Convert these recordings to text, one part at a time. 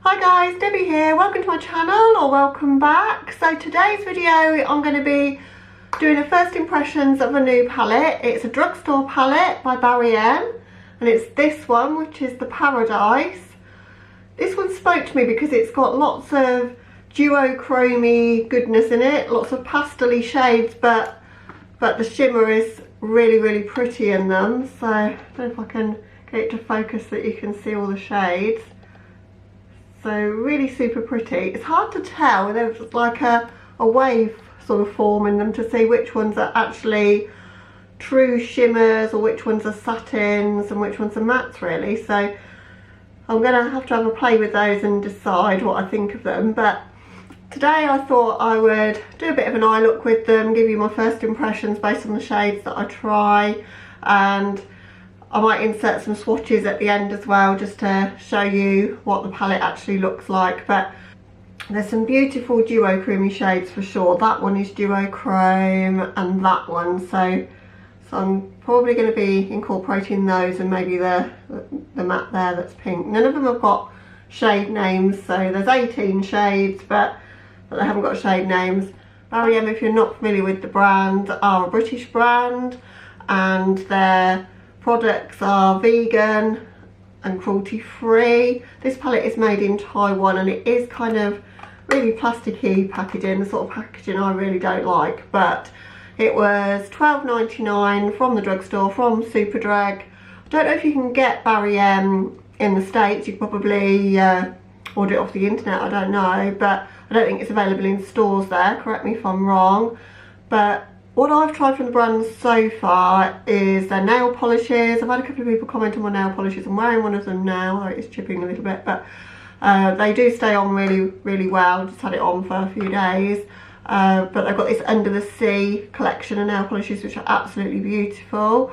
Hi guys, Debbie here. Welcome to my channel, or welcome back. So today's video I'm going to be doing a first impressions of a new palette. It's a drugstore palette by Barry M, and it's this one, which is the Paradise. This one spoke to me because it's got lots of duochromy goodness in it, lots of pastel-y shades, but the shimmer is really pretty in them. So I don't know if I can get it to focus so that you can see all the shades. So really super pretty. It's hard to tell, there's like a wave sort of form in them to see which ones are actually true shimmers or which ones are satins and which ones are mattes really. So I'm going to have a play with those and decide what I think of them. But today I thought I would do a bit of an eye look with them, give you my first impressions based on the shades that I try, and I might insert some swatches at the end as well, just to show you what the palette actually looks like. But there's some beautiful duochrome shades for sure. That one is duochrome and that one, so I'm probably going to be incorporating those, and maybe the matte there that's pink. None of them have got shade names, so there's 18 shades, but they haven't got shade names. Barry M, if you're not familiar with the brand, are a British brand, and their products are vegan and cruelty free. This palette is made in Taiwan, and it is kind of really plasticky packaging, the sort of packaging I really don't like. But it was $12.99 from the drugstore, from Superdrug. I don't know if you can get Barry M in the States. You could probably order it off the internet, I don't know, but I don't think it's available in stores there, correct me if I'm wrong. But what I've tried from the brand so far is their nail polishes. I've had a couple of people comment on my nail polishes. I'm wearing one of them now, though it's chipping a little bit, but they do stay on really well. I've just had it on for a few days. But they've got this Under the Sea collection of nail polishes, which are absolutely beautiful.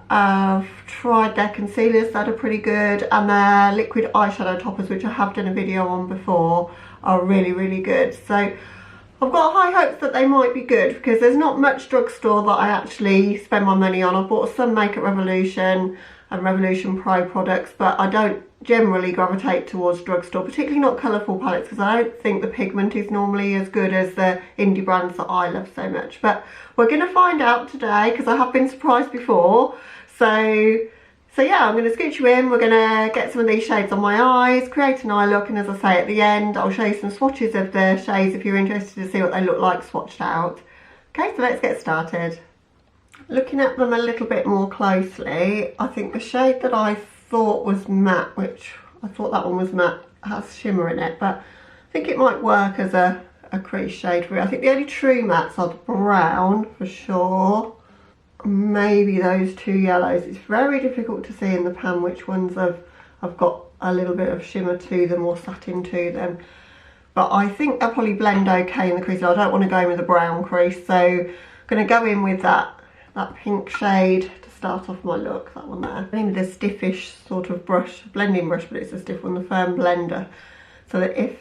I've tried their concealers that are pretty good, and their liquid eyeshadow toppers, which I have done a video on before, are really good. So I've got high hopes that they might be good, because there's not much drugstore that I actually spend my money on. I've bought some Makeup Revolution and Revolution Pro products, but I don't generally gravitate towards drugstore, particularly not colourful palettes, because I don't think the pigment is normally as good as the indie brands that I love so much. But we're going to find out today, because I have been surprised before. So yeah, I'm going to scooch you in. We're going to get some of these shades on my eyes, create an eye look, and as I say at the end, I'll show you some swatches of the shades if you're interested to see what they look like swatched out. Okay, so let's get started. Looking at them a little bit more closely, I think the shade that I thought was matte, which I thought that one was matte, has shimmer in it, but I think it might work as a crease shade for me. I think the only true mattes are the brown for sure. Maybe those two yellows. It's very difficult to see in the pan which ones have got a little bit of shimmer to them or satin to them, but I think they'll probably blend okay in the crease. I don't want to go in with a brown crease, so I'm going to go in with that pink shade to start off my look, that one there. I need a stiffish sort of brush, blending brush, but it's a stiff one, the firm blender, so that if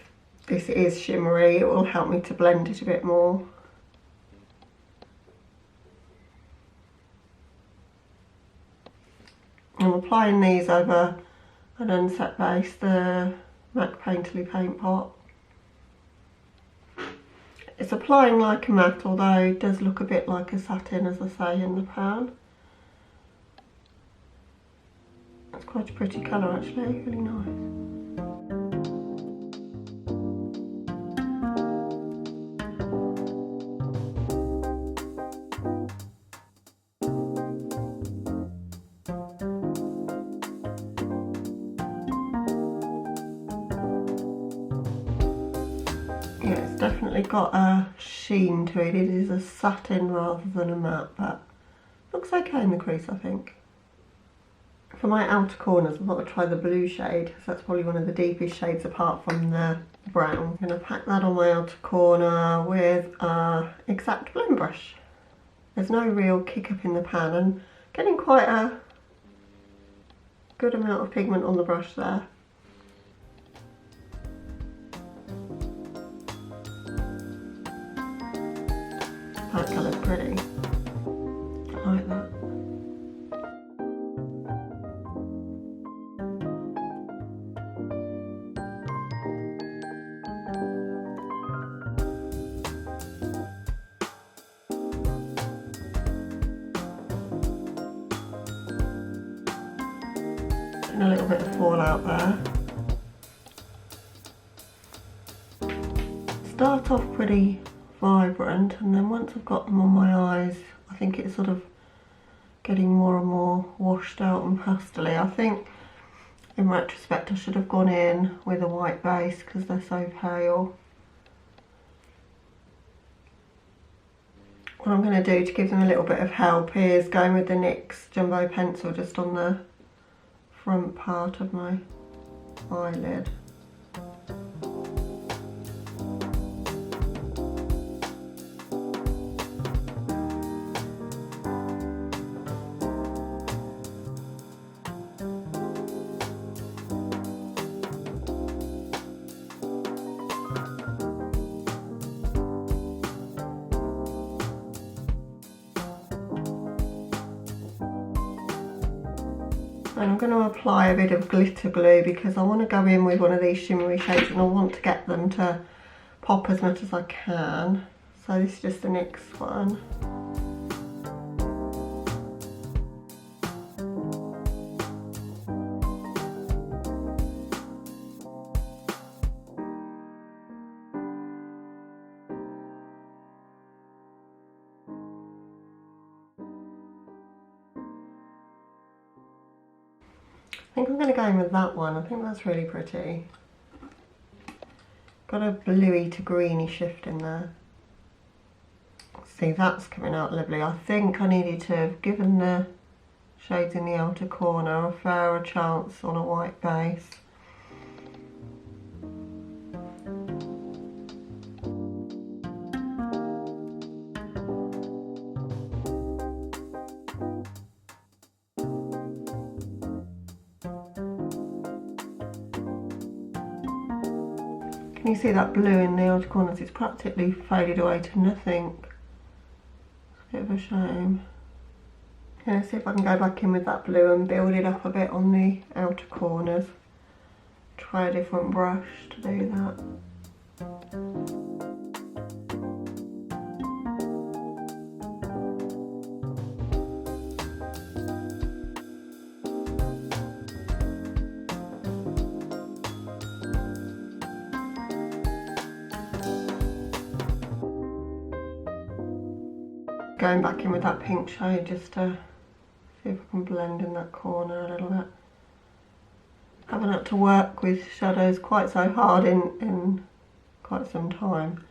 this is shimmery, it will help me to blend it a bit more. I'm applying these over an unset base, the MAC Painterly paint pot. It's applying like a matte, although it does look a bit like a satin, as I say, in the pan. It's quite a pretty colour actually, really nice. Yeah, it's definitely got a sheen to it. It is a satin rather than a matte, but looks okay in the crease, I think. For my outer corners, I thought I'd try the blue shade, because that's probably one of the deepest shades apart from the brown. I'm going to pack that on my outer corner with an exact blend brush. There's no real kick up in the pan, and getting quite a good amount of pigment on the brush there. That colour's pretty. I like that. getting a little bit of fallout there. Start off pretty vibrant, and then once I've got them on my eyes, I think it's sort of getting more and more washed out and pastel-y. I think in retrospect I should have gone in with a white base because they're so pale. What I'm going to do to give them a little bit of help is going with the NYX Jumbo pencil just on the front part of my eyelid. And I'm going to apply a bit of glitter glue because I want to go in with one of these shimmery shades and I want to get them to pop as much as I can. So this is just the NYX one. I think I'm going to go in with that one. I think that's really pretty. Got a bluey to greeny shift in there. See, that's coming out lovely. I think I needed to have given the shades in the outer corner a fairer chance on a white base. Can you see that blue in the outer corners? It's practically faded away to nothing. It's a bit of a shame. Okay, see if I can go back in with that blue and build it up a bit on the outer corners. Try a different brush to do that. Going back in with that pink shade just to see if I can blend in that corner a little bit. Haven't had to work with shadows quite so hard in quite some time.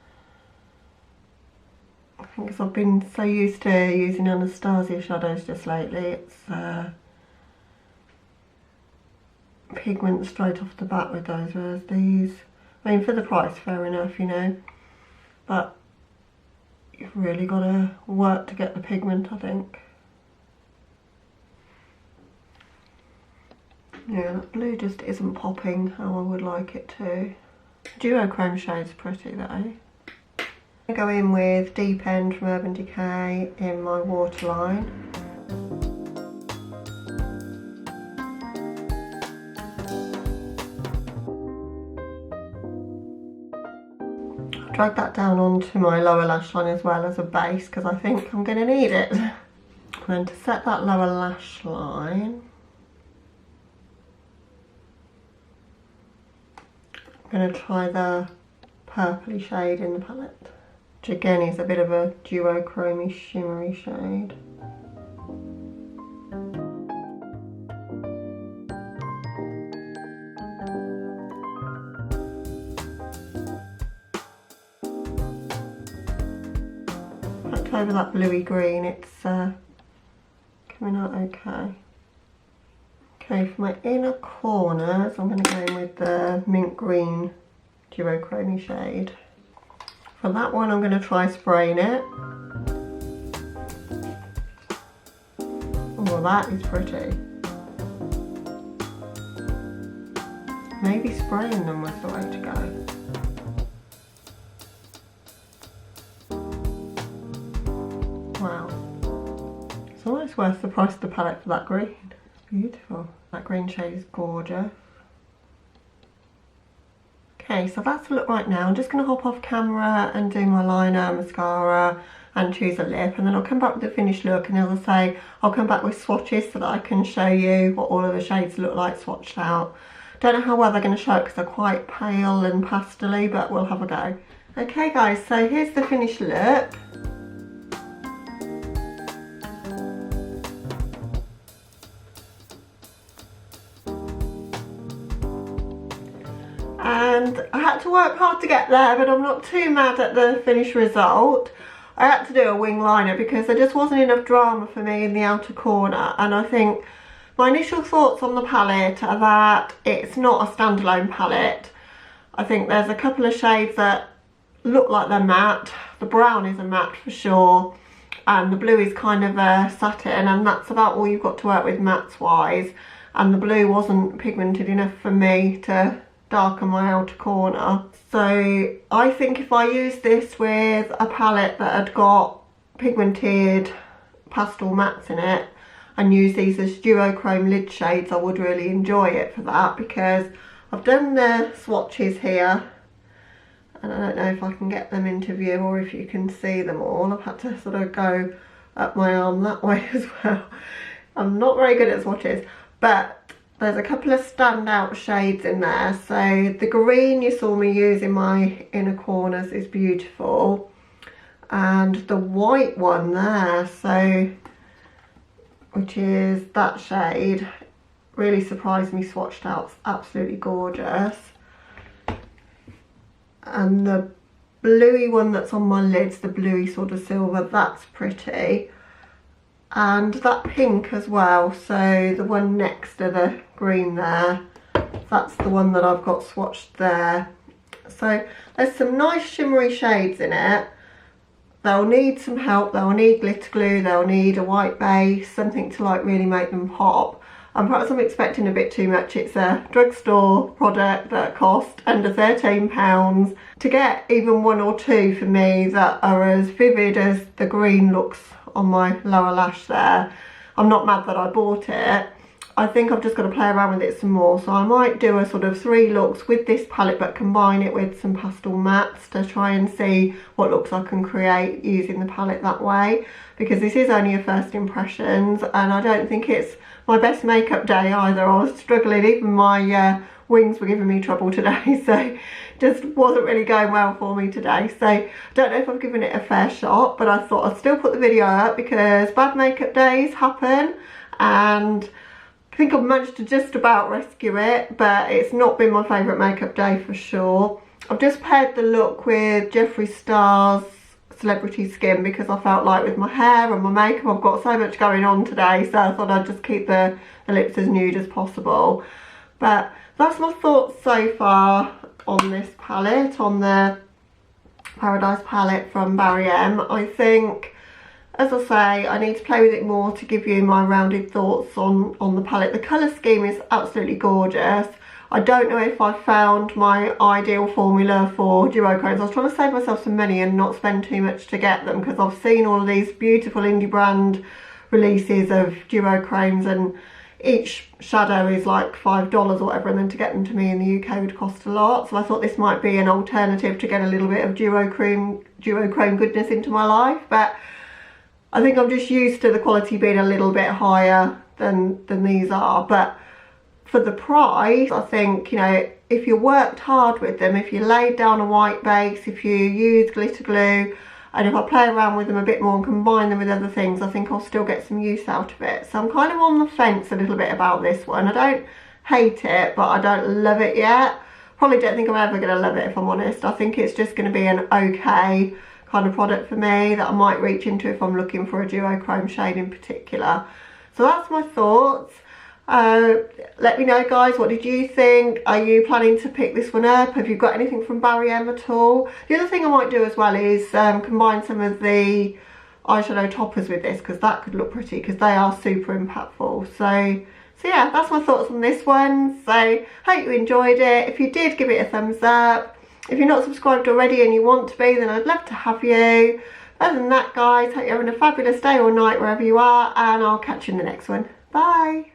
I think because I've been so used to using Anastasia shadows just lately, it's pigment straight off the bat with those, whereas these, I mean, for the price, fair enough, you know, but you've really got to work to get the pigment, I think. Yeah, that blue just isn't popping how I would like it to. Duochrome shade's pretty though. I go in with Deep End from Urban Decay in my waterline. Drag that down onto my lower lash line as well as a base because I think I'm going to need it. And to set that lower lash line, I'm going to try the purpley shade in the palette, which again is a bit of a duochrome shimmery shade. Over that bluey green, it's coming out okay. Okay, for my inner corners, I'm going to go in with the mint green duochrome shade. For that one, I'm going to try spraying it. Oh, that is pretty. Maybe spraying them was the way to go. Wow, it's almost worth the price of the palette for that green. It's beautiful. That green shade is gorgeous. Okay, so that's the look right now. I'm just going to hop off camera and do my liner, mascara and choose a lip, and then I'll come back with the finished look, and as I say, I'll come back with swatches so that I can show you what all of the shades look like swatched out. Don't know how well they're going to show it because they're quite pale and pastel-y, but we'll have a go. Okay guys, so here's the finished look. And I had to work hard to get there, but I'm not too mad at the finished result. I had to do a wing liner because there just wasn't enough drama for me in the outer corner, and I think my initial thoughts on the palette are that it's not a standalone palette. I think there's a couple of shades that look like they're matte. The brown is a matte for sure, and the blue is kind of a satin, and that's about all you've got to work with mattes wise, and the blue wasn't pigmented enough for me to darken my outer corner. So I think if I used this with a palette that had got pigmented pastel mattes in it and use these as duochrome lid shades, I would really enjoy it for that, because I've done the swatches here and I don't know if I can get them into view or if you can see them all. I've had to sort of go up my arm that way as well. I'm not very good at swatches, but there's a couple of standout shades in there. So the green you saw me use in my inner corners is beautiful, and the white one there, so which is that shade, really surprised me swatched out. It's absolutely gorgeous. And the bluey one that's on my lids, the bluey sort of silver, that's pretty. And that pink as well, so the one next to the green there, that's the one that I've got swatched there. So there's some nice shimmery shades in it. They'll need some help, they'll need glitter glue, they'll need a white base, something to like really make them pop. And perhaps I'm expecting a bit too much. It's a drugstore product that cost under £13. To get even one or two for me that are as vivid as the green looks on my lower lash there, I'm not mad that I bought it. I think I've just got to play around with it some more, so I might do a sort of 3 looks with this palette but combine it with some pastel mattes to try and see what looks I can create using the palette that way, because this is only a first impressions and I don't think it's my best makeup day either. I was struggling, even my wings were giving me trouble today, so just wasn't really going well for me today. So I don't know if I've given it a fair shot, but I thought I'd still put the video up because bad makeup days happen, and I think I've managed to just about rescue it, but it's not been my favourite makeup day for sure. I've just paired the look with Jeffree Star's Celebrity Skin because I felt like with my hair and my makeup I've got so much going on today, so I thought I'd just keep the lips as nude as possible. But that's my thoughts so far on this palette, on the Paradise palette from Barry M. I think, as I say, I need to play with it more to give you my rounded thoughts on the palette. The colour scheme is absolutely gorgeous. I don't know if I found my ideal formula for duochromes. I was trying to save myself some money and not spend too much to get them, because I've seen all of these beautiful indie brand releases of duochromes and each shadow is like $5 or whatever, and then to get them to me in the UK would cost a lot. So I thought this might be an alternative to get a little bit of duochrome goodness into my life, but I think I'm just used to the quality being a little bit higher than these are. But for the price, I think, you know, if you worked hard with them, if you laid down a white base, if you used glitter glue, and if I play around with them a bit more and combine them with other things, I think I'll still get some use out of it. So I'm kind of on the fence a little bit about this one. I don't hate it, but I don't love it yet. Probably don't think I'm ever going to love it, if I'm honest. I think it's just going to be an okay kind of product for me that I might reach into if I'm looking for a duochrome shade in particular. So that's my thoughts. Let me know, guys, what did you think? Are you planning to pick this one up? Have you got anything from Barry M at all? The other thing I might do as well is combine some of the eyeshadow toppers with this, because that could look pretty, because they are super impactful. So yeah, that's my thoughts on this one. So hope you enjoyed it. If you did, give it a thumbs up. If you're not subscribed already and you want to be, then I'd love to have you. Other than that, guys, hope you're having a fabulous day or night wherever you are, and I'll catch you in the next one. Bye.